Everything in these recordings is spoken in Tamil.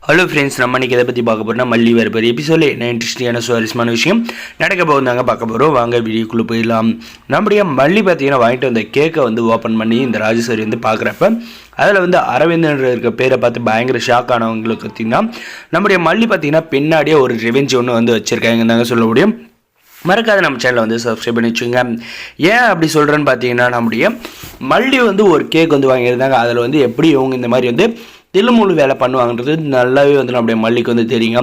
ஹலோ ஃப்ரெண்ட்ஸ், நம்ம இன்றைக்கி எதை பற்றி பார்க்க போகிறோம்னா மல்லி வரப்போகிற எபிசோடில் என்ன இன்ட்ரெஸ்டிங்கான சுவாரஸ்யமான விஷயம் நடக்க போகுதாங்க பார்க்க போகிறோம். வாங்க வீடியோக்குள்ளே போயிடலாம். நம்முடைய மல்லி பார்த்தீங்கன்னா வாங்கிட்டு வந்த கேக்கை வந்து ஓப்பன் பண்ணி இந்த ராஜேஸ்வரி வந்து பார்க்குறப்ப அதில் வந்து அரவிந்தன்ற இருக்க பேரை பார்த்து பயங்கர ஷாக் ஆனவங்களுக்கு பார்த்திங்கன்னா நம்முடைய மல்லி பார்த்திங்கன்னா பின்னாடியே ஒரு ரிவெஞ்ச் ஒன்று வந்து வச்சுருக்காங்க தாங்க சொல்ல முடியும். மறக்காத நம்ம சேனலை வந்து சப்ஸ்கிரைப் பண்ணி வச்சுங்க. ஏன் அப்படி சொல்கிறேன்னு பார்த்தீங்கன்னா நம்முடைய மல்லி வந்து ஒரு கேக் வந்து வாங்கியிருந்தாங்க. அதில் வந்து எப்படி இவங்க இந்த மாதிரி வந்து தில்லுமுழு வேலை பண்ணுவாங்கன்றது நல்லாவே வந்து நம்முடைய மல்லிக்கு வந்து தெரியுங்க.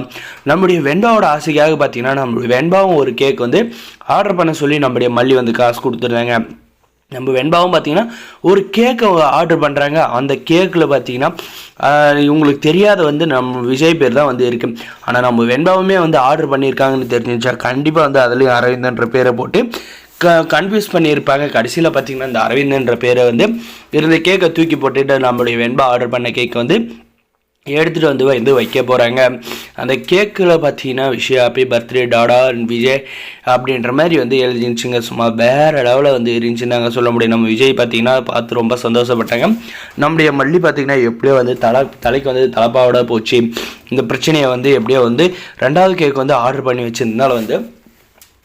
நம்முடைய வெண்பாவோட ஆசைக்காக பார்த்தீங்கன்னா நம்மளுடைய வெண்பாவும் ஒரு கேக் வந்து ஆர்டர் பண்ண சொல்லி நம்முடைய மல்லி வந்து காசு கொடுத்துருந்தாங்க. நம்ம வெண்பாவும் பார்த்தீங்கன்னா ஒரு கேக்கை ஆர்டர் பண்ணுறாங்க. அந்த கேக்கில் பார்த்தீங்கன்னா இவங்களுக்கு தெரியாத வந்து நம்ம விஜய் பேர் தான் வந்து இருக்குது. ஆனால் நம்ம வெண்பாவுமே வந்து ஆர்டர் பண்ணியிருக்காங்கன்னு தெரிஞ்சிச்சா கண்டிப்பாக வந்து அதுலேயும் அரவிந்தன்ற பேரை போட்டு கன்ஃபியூஸ் பண்ணியிருப்பாங்க. கடைசியில் பார்த்திங்கன்னா இந்த அரவிந்தன்ற பேரை வந்து இருந்த கேக்கை தூக்கி போட்டுட்டு நம்மளுடைய வெண்பா ஆர்டர் பண்ண கேக்கை வந்து எடுத்துகிட்டு வந்து வைக்க போகிறாங்க. அந்த கேக்கில் பார்த்தீங்கன்னா விஷயம் ஹாப்பி பர்த்டே டாடா விஜய் அப்படின்ற மாதிரி வந்து எழுதிருந்துச்சுங்க. சும்மா வேறு லெவலில் வந்து இருந்துச்சுன்னாங்க சொல்ல முடியும். நம்ம விஜய் பார்த்திங்கன்னா பார்த்து ரொம்ப சந்தோஷப்பட்டாங்க. நம்முடைய மல்லி பார்த்திங்கன்னா எப்படியோ வந்து தலைக்கு வந்து தலைப்பாவோட போச்சு. இந்த பிரச்சனையை வந்து எப்படியோ வந்து ரெண்டாவது கேக் வந்து ஆர்டர் பண்ணி வச்சிருந்தனால வந்து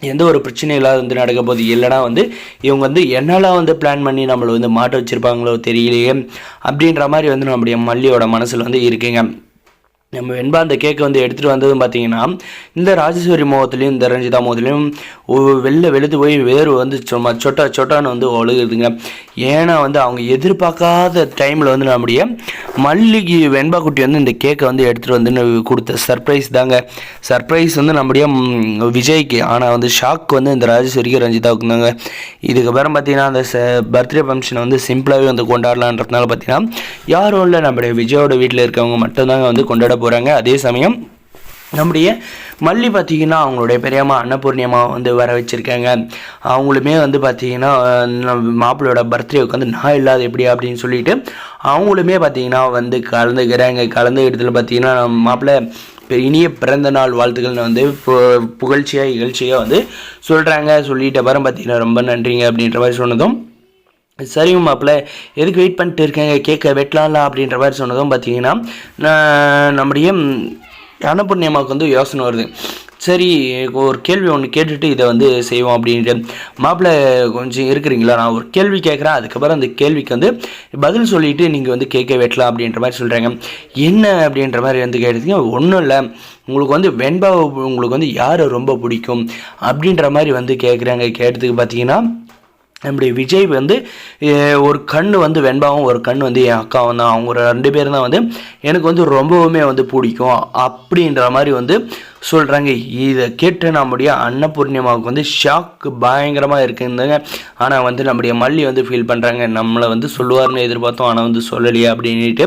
எந்த ஒரு பிரச்சனையும் இல்லாத வந்து நடக்க போகுது. இல்லைனா வந்து இவங்க வந்து என்னெல்லாம் வந்து பிளான் பண்ணி நம்மளை வந்து மாட்ட வச்சுருப்பாங்களோ தெரியலையே அப்படின்ற மாதிரி வந்து நம்முடைய மல்லியோட மனசில் வந்து இருக்குங்க. நம்ம வெண்பா அந்த கேக்கை வந்து எடுத்துகிட்டு வந்ததும் பார்த்தீங்கன்னா இந்த ராஜேஸ்வரி முகத்துலேயும் இந்த ரஞ்சிதா முகத்துலேயும் வெளுத்து போய் வேறு வந்து சும்மா சொட்டான்னு வந்து ஒழுகுதுங்க. ஏன்னா வந்து அவங்க எதிர்பார்க்காத டைமில் வந்து நம்முடைய மல்லிக்கு வெண்பா குட்டி வந்து இந்த கேக்கை வந்து எடுத்துகிட்டு வந்து கொடுத்த சர்ப்ரைஸ் தாங்க. சர்ப்ரைஸ் வந்து நம்முடைய விஜய்க்கு, ஆனால் வந்து ஷாக் வந்து இந்த ராஜேஸ்வரிக்கு ரஞ்சிதாவுக்கு தாங்க. இதுக்கப்புறம் பார்த்தீங்கன்னா அந்த பர்த்டே ஃபங்க்ஷனை வந்து சிம்பிளாகவே வந்து கொண்டாடலான்றதுனால பார்த்தீங்கன்னா யாரும் இல்லை, நம்முடைய விஜயோட வீட்டில் இருக்கவங்க மட்டும்தாங்க வந்து கொண்டாட போகிறாங்க. அதே சமயம் நம்முடைய மல்லி பார்த்திங்கன்னா அவங்களுடைய பெரியம்மா அன்னபூர்ணியம்மா வந்து வர வச்சுருக்காங்க. அவங்களுமே வந்து பார்த்திங்கன்னா மாப்பிள்ளையோட பர்த்டேவுக்கு வந்து நான் இல்லாத எப்படி அப்படின்னு சொல்லிட்டு அவங்களுமே பார்த்திங்கன்னா வந்து கலந்துக்கிட்டதில் பார்த்திங்கன்னா மாப்பிள்ளை இனிய பிறந்த நாள் வாழ்த்துக்கள்னு வந்து புகழ்ச்சியாக இகழ்ச்சியாக வந்து சொல்லிட்டு அப்புறம் பார்த்திங்கன்னா ரொம்ப நன்றிங்க அப்படின்ற மாதிரி சொன்னதும் சரிங்க மாப்பிள்ள எதுக்கு வெயிட் பண்ணிட்டு இருக்கேங்க கேக்கை வெட்டலாம்ல அப்படின்ற மாதிரி சொன்னதும் பார்த்தீங்கன்னா நம்முடைய அன்னபூர்ணியம்மாவுக்கு வந்து யோசனை வருது. சரி ஒரு கேள்வி ஒன்று கேட்டுட்டு இதை வந்து செய்வோம் அப்படின்ட்டு மாப்பிள்ளை கொஞ்சம் இருக்கிறீங்களா, நான் ஒரு கேள்வி கேட்குறேன், அதுக்கப்புறம் அந்த கேள்விக்கு வந்து பதில் சொல்லிவிட்டு நீங்கள் வந்து கேக்கை வெட்டலாம் அப்படின்ற மாதிரி சொல்கிறாங்க. என்ன அப்படின்ற மாதிரி வந்து கேட்டதுங்க, ஒன்றும் இல்லை, உங்களுக்கு வந்து வெண்பா உங்களுக்கு வந்து யார் ரொம்ப பிடிக்கும் அப்படின்ற மாதிரி வந்து கேட்குறாங்க. கேட்டதுக்கு பார்த்தீங்கன்னா நம்முடைய விஜய் வந்து ஒரு கண்ணு வந்து வெண்பாவும் ஒரு கண்ணு வந்து என் அக்காவும் தான், அவங்க ரெண்டு பேரும் தான் வந்து எனக்கு வந்து ரொம்பவுமே வந்து பிடிக்கும் அப்படின்ற மாதிரி வந்து சொல்கிறாங்க. இதை கேட்டு நம்முடைய அன்னபூர்ணியமாவுக்கு வந்து ஷாக்கு பயங்கரமாக இருக்குதுங்க. ஆனால் வந்து நம்முடைய மல்லி வந்து ஃபீல் பண்ணுறாங்க, நம்மளை வந்து சொல்லுவார்னு எதிர்பார்த்தோம் ஆனால் வந்து சொல்லலையே அப்படின்ட்டு.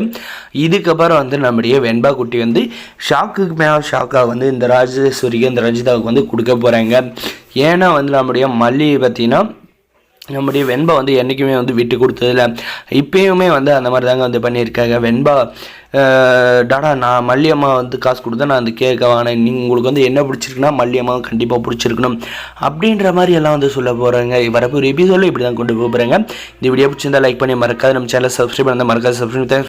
இதுக்கப்புறம் வந்து நம்முடைய வெண்பா குட்டி வந்து ஷாக்குக்கு மேலே ஷாக்காக வந்து இந்த ராஜேஸ்வரிக்கு இந்த ரஞ்சிதாவுக்கு வந்து கொடுக்க போகிறாங்க. ஏன்னா வந்து நம்முடைய மல்லி பார்த்திங்கன்னா நம்முடைய வெண்பா வந்து என்றைக்குமே வந்து விட்டு கொடுத்ததில்ல, இப்போயுமே வந்து அந்த மாதிரி தாங்க வந்து பண்ணியிருக்காங்க. வெண்பா டாடா நான் மல்லியம்மா வந்து காசு கொடுத்தா நான் அந்த கேட்க வாங்கினேன், உங்களுக்கு வந்து என்ன பிடிச்சிருக்குன்னா மல்லியம்மாவும் கண்டிப்பாக பிடிச்சிருக்கணும் அப்படின்ற மாதிரி எல்லாம் வந்து சொல்ல போகிறாங்க. வரப்போ ஒரு எபிசோடில் இப்படி தான் கொண்டு போகிறாங்க. இந்த வீடியோ பிடிச்சிருந்தா லைக் பண்ணி மறக்காது நம்ம சேனலை சப்ஸ்கிரைப் பண்ணால் மறக்காது சப்ஸ்கிரைப்.